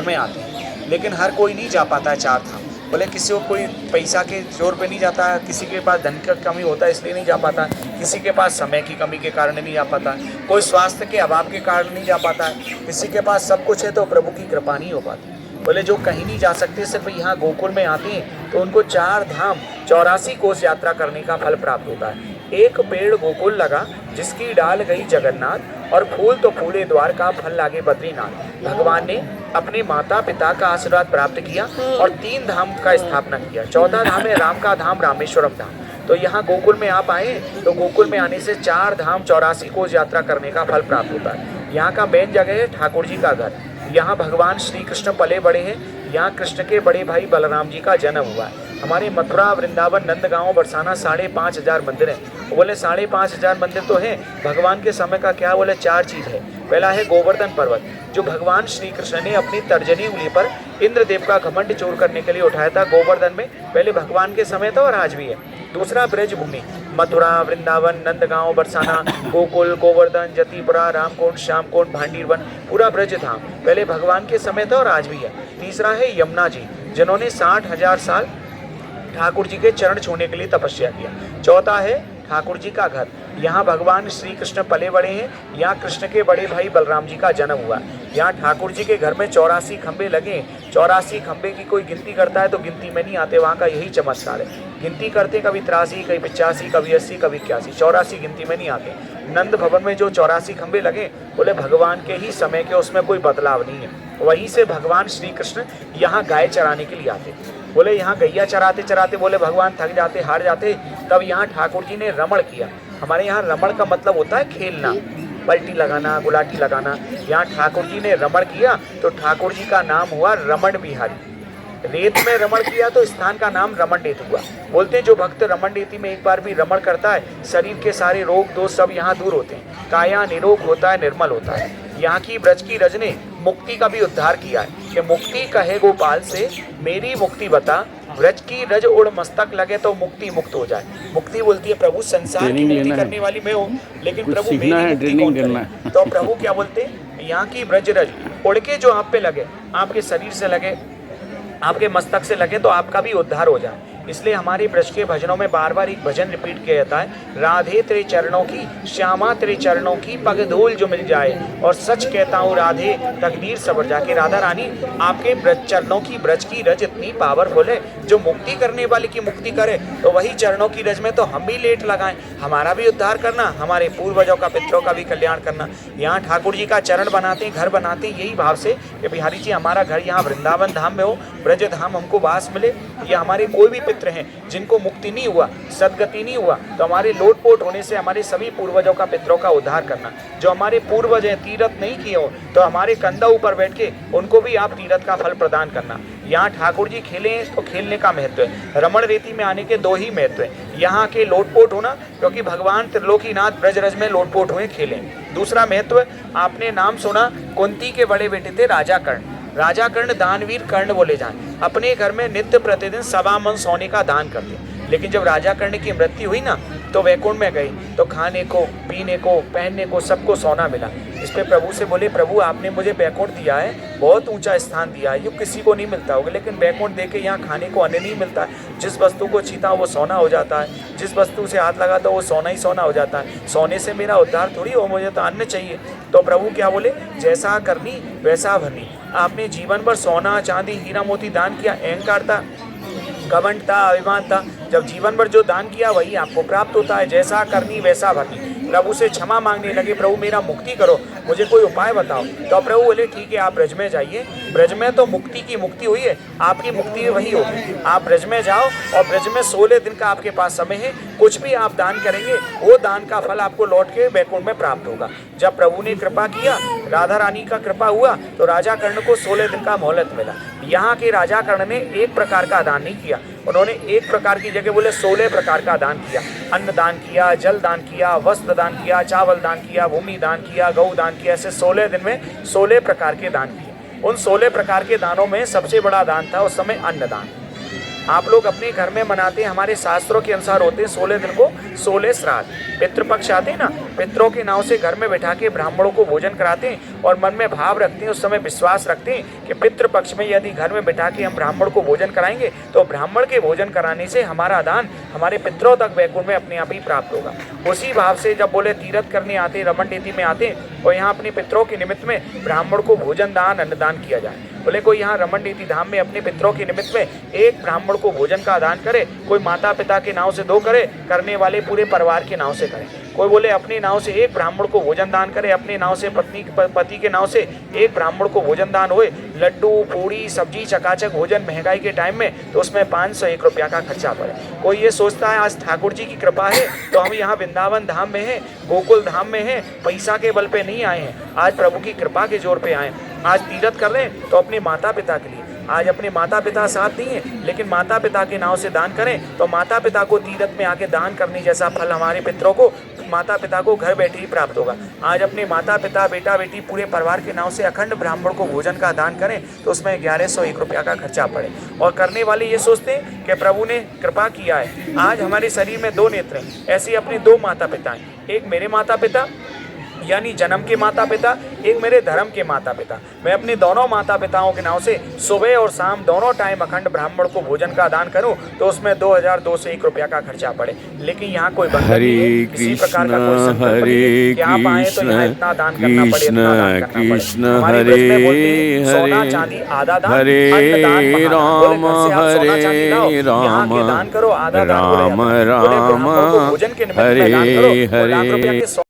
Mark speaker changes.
Speaker 1: में आते हैं, लेकिन हर कोई नहीं जा पाता है चार धाम। बोले किसी को कोई पैसा के जोर पे नहीं जाता, किसी के पास धन का कमी होता है इसलिए नहीं जा पाता, किसी के पास समय की कमी के कारण नहीं जा पाता, कोई स्वास्थ्य के अभाव के कारण नहीं जा पाता है, किसी के पास सब कुछ है तो प्रभु की कृपा नहीं हो पाती। बोले जो कहीं नहीं जा सकते सिर्फ यहाँ गोकुल में आते हैं तो उनको चार धाम 84 कोस यात्रा करने का फल प्राप्त होता है। एक पेड़ गोकुल लगा जिसकी डाल गई जगन्नाथ, और फूल तो फूले द्वारका, फल लागे बद्रीनाथ। भगवान ने अपने माता पिता का आशीर्वाद प्राप्त किया और 3 धाम का स्थापना किया। चौथा धाम है राम का धाम, रामेश्वरम धाम। तो यहाँ गोकुल में आप आए तो गोकुल में आने से 4 धाम 84 कोस यात्रा करने का फल प्राप्त होता है। यहाँ का मेन जगह है ठाकुर जी का घर। यहाँ भगवान श्री कृष्ण पले बड़े हैं। यहाँ कृष्ण के बड़े भाई बलराम जी का जन्म हुआ है। हमारे मथुरा, वृंदावन, नंदगांव, बरसाना 5,500 मंदिर हैं। बोले 5,500 मंदिर तो हैं, भगवान के समय का क्या? बोले 4 चीज़ है। पहला है गोवर्धन पर्वत, जो भगवान श्री कृष्ण ने अपनी तर्जनी उंगली पर इंद्रदेव का घमंड चोर करने के लिए उठाया था। गोवर्धन में पहले भगवान के समय था और आज भी है। दूसरा ब्रज भूमि, मथुरा, वृंदावन, नंदगांव, बरसाना, गोकुल, गोवर्धन, जतिपुरा, रामकुंड, श्यामकुंड, भांडीरवन, पूरा ब्रज धाम पहले भगवान के समय था और आज भी है। तीसरा है यमुना जी, जिन्होंने 60,000 साल ठाकुर जी के चरण छूने के लिए तपस्या किया। चौथा है ठाकुर जी का घर, यहाँ भगवान श्री कृष्ण पले बड़े हैं। यहाँ कृष्ण के बड़े भाई बलराम जी का जन्म हुआ। यहाँ ठाकुर जी के घर में 84 खंबे लगे। 84 खंबे की कोई गिनती करता है तो गिनती में नहीं आते, वहाँ का यही चमत्कार है। गिनती करते कभी 83, कभी 85, कभी 80, कभी 81, 84 गिनती में नहीं आते। नंद भवन में जो 84 खंबे लगे, बोले भगवान के ही समय के, उसमें कोई बदलाव नहीं है। वहीं से भगवान श्री कृष्ण यहाँ गाय चराने के लिए आते। बोले यहाँ गैया चराते चराते बोले भगवान थक जाते, हार जाते, तब यहाँ ठाकुर जी ने रमण किया। हमारे यहाँ रमण का मतलब होता है खेलना, पलटी लगाना, गुलाटी लगाना। यहाँ ठाकुर जी ने रमण किया तो ठाकुर जी का नाम हुआ रमण बिहारी। रेत में रमण किया तो स्थान का नाम रमण रेत हुआ। बोलते जो भक्त रमण रेती में एक बार भी रमण करता है, शरीर के सारे रोग दोष सब यहाँ दूर होते हैं, काया निरोग होता है, निर्मल होता है। यहाँ की ब्रज की रज ने मुक्ति का भी उद्धार किया है कि मुक्ति कहे गोपाल से, मेरी मुक्ति बता, ब्रज की रज उड़ मस्तक लगे तो मुक्ति मुक्त हो जाए। मुक्ति बोलती है प्रभु संसार की मुक्ति करने वाली मैं हूँ, लेकिन प्रभु मेरी मुक्ति कौन करे? तो प्रभु क्या बोलते हैं, यहाँ की ब्रज रज उड़ के जो आप पे लगे, आपके शरीर से लगे, आपके मस्तक से लगे तो आपका भी उद्धार हो जाए। इसलिए हमारे ब्रज के भजनों में बार बार एक भजन रिपीट किया जाता है, राधे तेरे चरणों की, श्यामा तेरे चरणों की, पग धूल जो मिल जाए, और सच कहता हूँ राधे तकदीर सबर जाके। राधा रानी आपके ब्रज चरणों की, ब्रज की रज इतनी पावरफुल है, जो मुक्ति करने वाले की मुक्ति करे, तो वही चरणों की रज में तो हम भी लेट लगाएं, हमारा भी उद्धार करना, हमारे पूर्वजों का, पितरों का भी कल्याण करना। यहाँ ठाकुर जी का चरण बनाते, घर बनाते यही भाव से कि बिहारी जी हमारा घर यहाँ वृंदावन धाम में हो, ब्रज धाम हमको वास मिले। या हमारे कोई भी पित्र हैं जिनको मुक्ति नहीं हुआ, सदगति नहीं हुआ, तो हमारे लोटपोट होने से हमारे सभी पूर्वजों का, पितरों का उद्धार करना। जो हमारे पूर्वज हैं तीर्थ नहीं किए हो, तो हमारे कंधा ऊपर बैठ के उनको भी आप तीर्थ का फल प्रदान करना। यहाँ ठाकुर जी खेले तो खेलने का महत्व है। रमण रेती में आने के 2 ही महत्व है, यहाँ के लोटपोट होना, क्योंकि भगवान त्रिलोकीनाथ ब्रजरज में लोटपोट हुए, खेले। दूसरा महत्व, आपने नाम सुना, कुंती के बड़े बेटे थे राजा कर्ण। राजा कर्ण दानवीर कर्ण बोले जाएं, अपने घर में नित्य प्रतिदिन 1.25 मन सोने का दान करते। लेकिन जब राजा कर्ण की मृत्यु हुई ना, तो वैकुंठ में गए, तो खाने को, पीने को, पहनने को सबको सोना मिला। इस पे प्रभु से बोले, प्रभु आपने मुझे वैकुंठ दिया है, बहुत ऊंचा स्थान दिया है, ये किसी को नहीं मिलता होगा, लेकिन वैकुंठ दे के यहाँ खाने को अन्न नहीं मिलता है। जिस वस्तु को छीता वो सोना हो जाता है, जिस वस्तु से हाथ लगाता वो सोना ही सोना हो जाता है। सोने से मेरा उद्धार थोड़ी हो, मुझे तो अन्न चाहिए। तो प्रभु क्या बोले, जैसा करनी वैसा भरनी। आपने जीवन भर सोना, चांदी, हीरा मोती दान किया, अहंकार था, घमंड था, अभिमान था। जब जीवन भर जो दान किया वही आपको प्राप्त होता है। जैसा करनी वैसा भरनी। प्रभु से क्षमा मांगने लगे, प्रभु मेरा मुक्ति करो, मुझे कोई उपाय बताओ। तो प्रभु बोले ठीक है, आप ब्रज में जाइए, ब्रज में तो मुक्ति की मुक्ति हुई है, आपकी मुक्ति वही होगी। आप ब्रज में जाओ और ब्रज में 16 दिन का आपके पास समय है, कुछ भी आप दान करेंगे वो दान का फल आपको लौट के वैकुंठ में प्राप्त होगा। जब प्रभु ने कृपा किया, राधा रानी का कृपा हुआ, तो राजा कर्ण को 16 दिन का मोहलत मिला। यहाँ के राजा कर्ण ने एक प्रकार का दान नहीं किया, उन्होंने एक प्रकार की जगह बोले 16 प्रकार का दान किया। अन्न दान किया, जल दान किया, वस्त्र दान किया, चावल दान किया, भूमि दान किया, गौ दान किया। ऐसे 16 दिन में 16 प्रकार के दान किए। उन 16 प्रकार के दानों में सबसे बड़ा दान था उस समय अन्नदान। आप लोग अपने घर में मनाते हैं, हमारे शास्त्रों के अनुसार होते हैं 16 दिन को 16 श्राद्ध। पितृपक्ष आते हैं ना, पितरों के नाव से घर में बैठा के ब्राह्मणों को भोजन कराते हैं और मन में भाव रखते हैं, उस समय विश्वास रखते हैं कि पितृपक्ष में यदि घर में बैठा के हम ब्राह्मण को भोजन कराएंगे तो ब्राह्मण के भोजन कराने से हमारा दान हमारे पितरों तक वैकुंठ में अपने आप ही प्राप्त होगा। उसी भाव से जब बोले तीर्थ करने आते, रमण नीति में आते और यहाँ अपने पितरों के निमित्त में ब्राह्मण को भोजन दान अन्नदान किया जाए। बोले कोई यहाँ रमण नीति धाम में अपने पितरों के निमित्त में एक ब्राह्मण को भोजन का दान करे, कोई माता पिता के नाव से 2 करे, करने वाले पूरे परिवार के नाव से करे। कोई बोले अपने नाव से एक ब्राह्मण को भोजन दान करे, अपने नाव से पति के नाव से एक ब्राह्मण को भोजन दान होए, लड्डू पूड़ी सब्जी चकाचक भोजन महंगाई के टाइम में तो उसमें 501 रुपया का खर्चा पड़े। कोई ये सोचता है आज ठाकुर जी की कृपा है तो हम यहाँ वृंदावन धाम में हैं, गोकुल धाम में हैं, पैसा के बल पे नहीं आए हैं, आज प्रभु की कृपा के जोर पे आए। आज तीर्थ कर रहे हैं तो अपने माता पिता के लिए, आज अपने माता पिता साथ नहीं है लेकिन माता पिता के नाव से दान करें तो माता पिता को तीर्थ में आके दान करने जैसा फल हमारे पितरों को, माता पिता को घर बैठे ही प्राप्त होगा। आज अपने माता पिता बेटा बेटी पूरे परिवार के नाव से अखंड ब्राह्मण को भोजन का दान करें तो उसमें 1101 रुपया का खर्चा पड़े। और करने वाले ये सोचते हैं कि प्रभु ने कृपा किया है, आज हमारे शरीर में 2 नेत्र हैं, ऐसे अपने 2 माता पिता हैं, एक मेरे माता पिता यानी जन्म के माता पिता, एक मेरे धर्म के माता पिता। मैं अपने दोनों माता पिताओं के नाव से सुबह और शाम दोनों टाइम अखंड ब्राह्मण को भोजन का दान करूं तो उसमें 2201 रुपया का खर्चा पड़े। लेकिन यहाँ कोई बंधन नहीं है, किसी प्रकार का कोई संकल्प नहीं कि आप आए तो यहाँ इतना दान करना पड़े, इतना दान करना पड़े। हमारे ब्रज में बोलते हैं सोना चांदी आधा दान, अन्न दान महादान। बोले घर से आप सोना चांदी लाओ, यहाँ के दान करो, आधा दान बोले ब्राह्मण को भोजन के निमित्त में दान करो, 1 लाख रुपया के